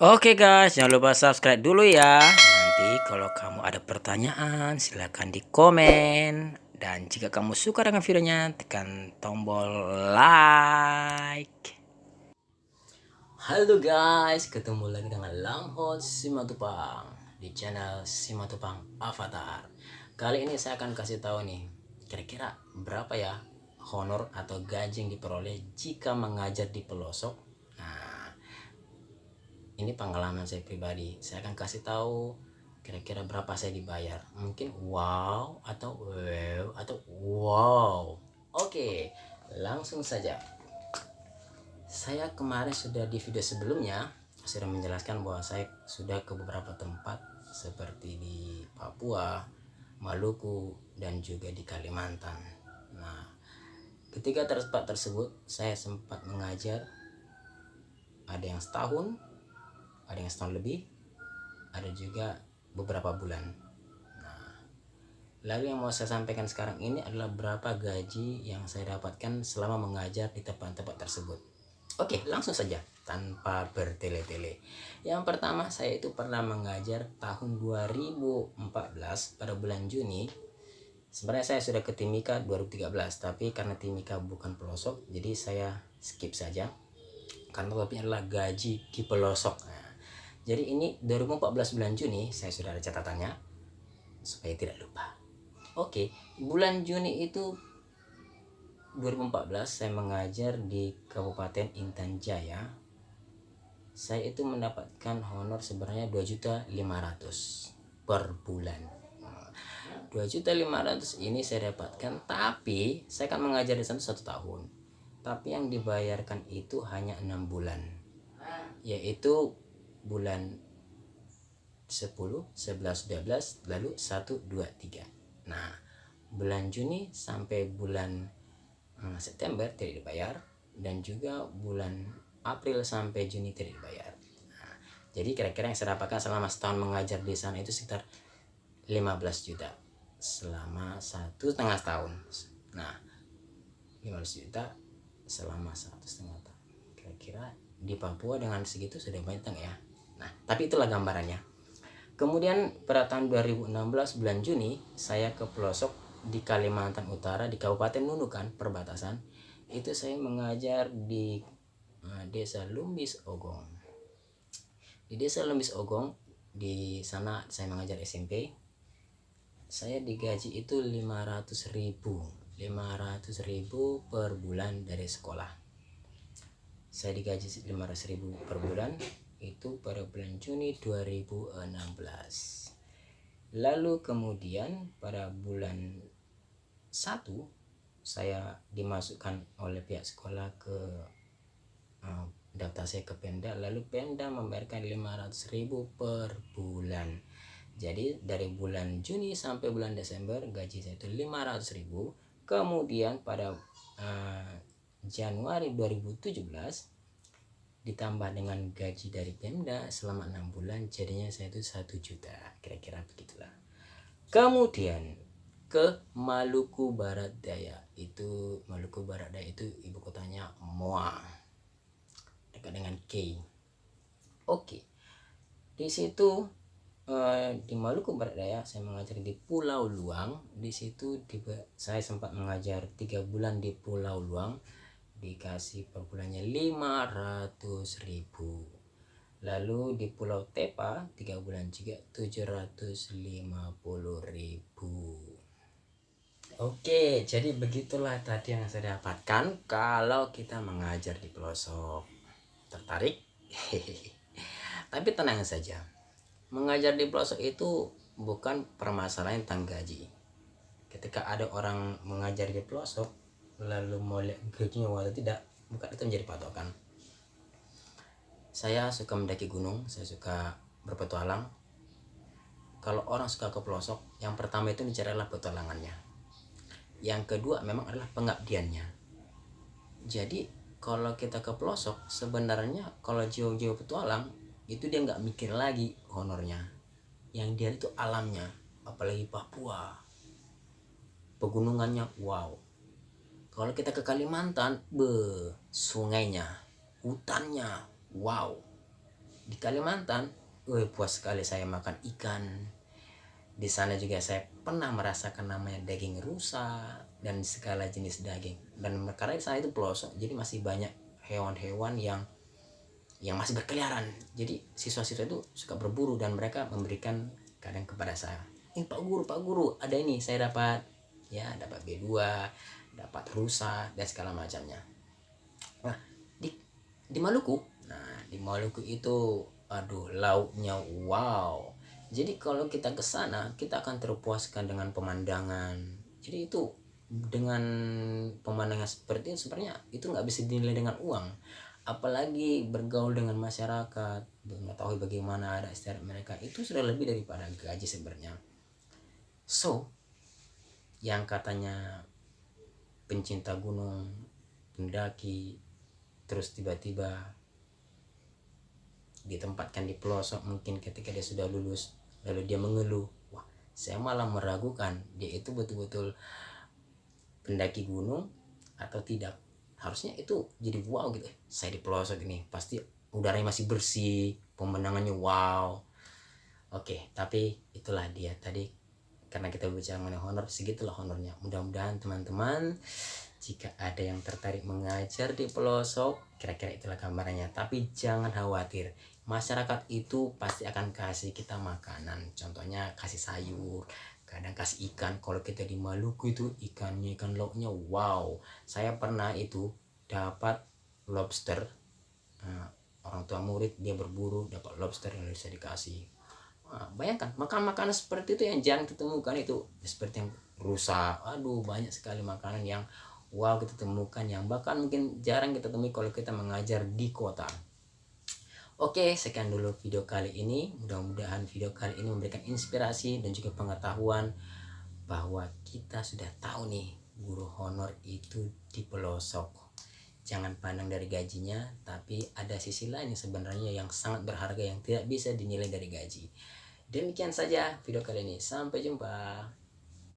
Oke guys, jangan lupa subscribe dulu ya. Nanti kalau kamu ada pertanyaan, silahkan di komen. Dan jika kamu suka dengan videonya, tekan tombol like. Halo guys, ketemu lagi dengan Langhot Simatupang di channel Simatupang Avatar. Kali ini saya akan kasih tahu nih, kira-kira berapa ya honor atau gaji yang diperoleh jika mengajar di pelosok. Nah, ini pengalaman saya pribadi. Saya akan kasih tahu kira-kira berapa saya dibayar. Mungkin wow atau wow atau wow. Oke, langsung saja. Saya kemarin sudah di video sebelumnya sudah menjelaskan bahwa saya sudah ke beberapa tempat seperti di Papua, Maluku, dan juga di Kalimantan. Nah, ketika tempat tersebut saya sempat mengajar, ada yang setahun, ada yang setahun lebih, ada juga beberapa bulan. Nah, lalu yang mau saya sampaikan sekarang ini adalah berapa gaji yang saya dapatkan selama mengajar di tempat-tempat tersebut. Oke, langsung saja tanpa bertele-tele. Yang pertama, saya itu pernah mengajar tahun 2014 pada bulan Juni. Sebenarnya saya sudah ke Timika 2013, tapi karena Timika bukan pelosok, jadi saya skip saja. Karena topiknya adalah gaji di pelosok. Nah, jadi ini 2014 bulan Juni, saya sudah ada catatannya supaya tidak lupa. Oke, bulan Juni itu 2014 saya mengajar di Kabupaten Intan Jaya. Saya itu mendapatkan honor sebenarnya 2.500.000 per bulan. 2.500.000 ini saya dapatkan, tapi saya kan mengajar di sana 1 tahun. Tapi yang dibayarkan itu hanya 6 bulan, yaitu bulan 10, 11, 12, lalu 1, 2, 3. Nah, bulan Juni sampai bulan September tidak dibayar, dan juga bulan April sampai Juni tidak dibayar. Nah, jadi kira-kira yang saya dapatkan selama setahun mengajar di sana itu sekitar 15 juta selama 1,5 tahun. Nah, 15 juta selama 1,5 tahun. Kira-kira di Papua dengan segitu sudah banyak ya. Nah, tapi itulah gambarannya. Kemudian pada tahun 2016 bulan Juni saya ke pelosok di Kalimantan Utara, di Kabupaten Nunukan perbatasan. Itu saya mengajar di Desa Lumbis Ogong. Di Desa Lumbis Ogong, di sana saya mengajar SMP. Saya digaji itu 500.000 per bulan dari sekolah. Saya digaji 500.000 per bulan itu pada bulan Juni 2016. Lalu kemudian pada bulan 1 saya dimasukkan oleh pihak sekolah ke daftar saya ke Pemda, lalu Pemda membayarkan 500.000 per bulan. Jadi dari bulan Juni sampai bulan Desember gaji saya itu 500.000. Kemudian pada Januari 2017 ditambah dengan gaji dari Pemda selama 6 bulan, jadinya saya itu 1 juta, kira-kira begitulah. Kemudian ke Maluku Barat Daya. Itu Maluku Barat Daya itu ibu kotanya Moa, dekat dengan K. Oke, di situ di Maluku Barat Daya saya mengajar di Pulau Luang. Di situ saya sempat mengajar 3 bulan di Pulau Luang, dikasih per bulannya 500.000. Lalu di Pulau Tepa 3 bulan juga 750.000. Oke, jadi begitulah tadi yang saya dapatkan kalau kita mengajar di pelosok. Tertarik? Tapi tenang saja, mengajar di pelosok itu bukan permasalahan tentang gaji. Ketika ada orang mengajar di pelosok lalu mau lihat gajinya atau tidak, bukan itu menjadi patokan. Saya suka mendaki gunung, saya suka berpetualang. Kalau orang suka ke pelosok, yang pertama itu dicari adalah petualangannya. Yang kedua memang adalah pengabdiannya. Jadi kalau kita ke pelosok, sebenarnya kalau jauh-jauh petualang itu dia nggak mikir lagi honornya. Yang dia itu alamnya, apalagi Papua, pegunungannya, wow. Kalau kita ke Kalimantan, sungainya, hutannya, wow. Di Kalimantan, puas sekali saya makan ikan. Di sana juga saya pernah merasakan namanya daging rusa dan segala jenis daging. Dan karena di sana itu pelosok, jadi masih banyak hewan-hewan yang masih berkeliaran. Jadi siswa-siswa itu suka berburu dan mereka memberikan kadang kepada saya. Pak guru, ada ini saya dapat, ya dapat B2, dapat rusa dan segala macamnya. Nah, di Maluku, di Maluku itu aduh lautnya wow. Jadi kalau kita ke sana kita akan terpuaskan dengan pemandangan. Jadi itu dengan pemandangan seperti itu sebenarnya itu nggak bisa dinilai dengan uang. Apalagi bergaul dengan masyarakat, mengetahui bagaimana ada istiadat mereka, itu sudah lebih daripada gaji sebenarnya. So, yang katanya pencinta gunung, pendaki, terus tiba-tiba ditempatkan di pelosok, mungkin ketika dia sudah lulus lalu dia mengeluh, wah saya malah meragukan dia itu betul-betul pendaki gunung atau tidak. Harusnya itu jadi wow gitu, saya di pelosok ini pasti udaranya masih bersih, pemandangannya wow. Oke, tapi itulah dia tadi, karena kita bicara mengenai honor, segitulah honornya. Mudah-mudahan teman-teman jika ada yang tertarik mengajar di pelosok, kira-kira itulah gambarannya. Tapi jangan khawatir, masyarakat itu pasti akan kasih kita makanan. Contohnya kasih sayur, kadang kasih ikan. Kalau kita di Maluku itu ikannya, ikan lautnya wow. Saya pernah itu dapat lobster. Orang tua murid dia berburu dapat lobster yang bisa dikasih. Bayangkan makan makanan seperti itu yang jarang ditemukan, itu seperti yang rusa. Aduh, banyak sekali makanan yang wow kita temukan, yang bahkan mungkin jarang kita temui kalau kita mengajar di kota. Oke, sekian dulu video kali ini. Mudah-mudahan video kali ini memberikan inspirasi dan juga pengetahuan bahwa kita sudah tahu nih guru honor itu di pelosok. Jangan pandang dari gajinya, tapi ada sisi lain yang sebenarnya yang sangat berharga yang tidak bisa dinilai dari gaji. Demikian saja video kali ini. Sampai jumpa.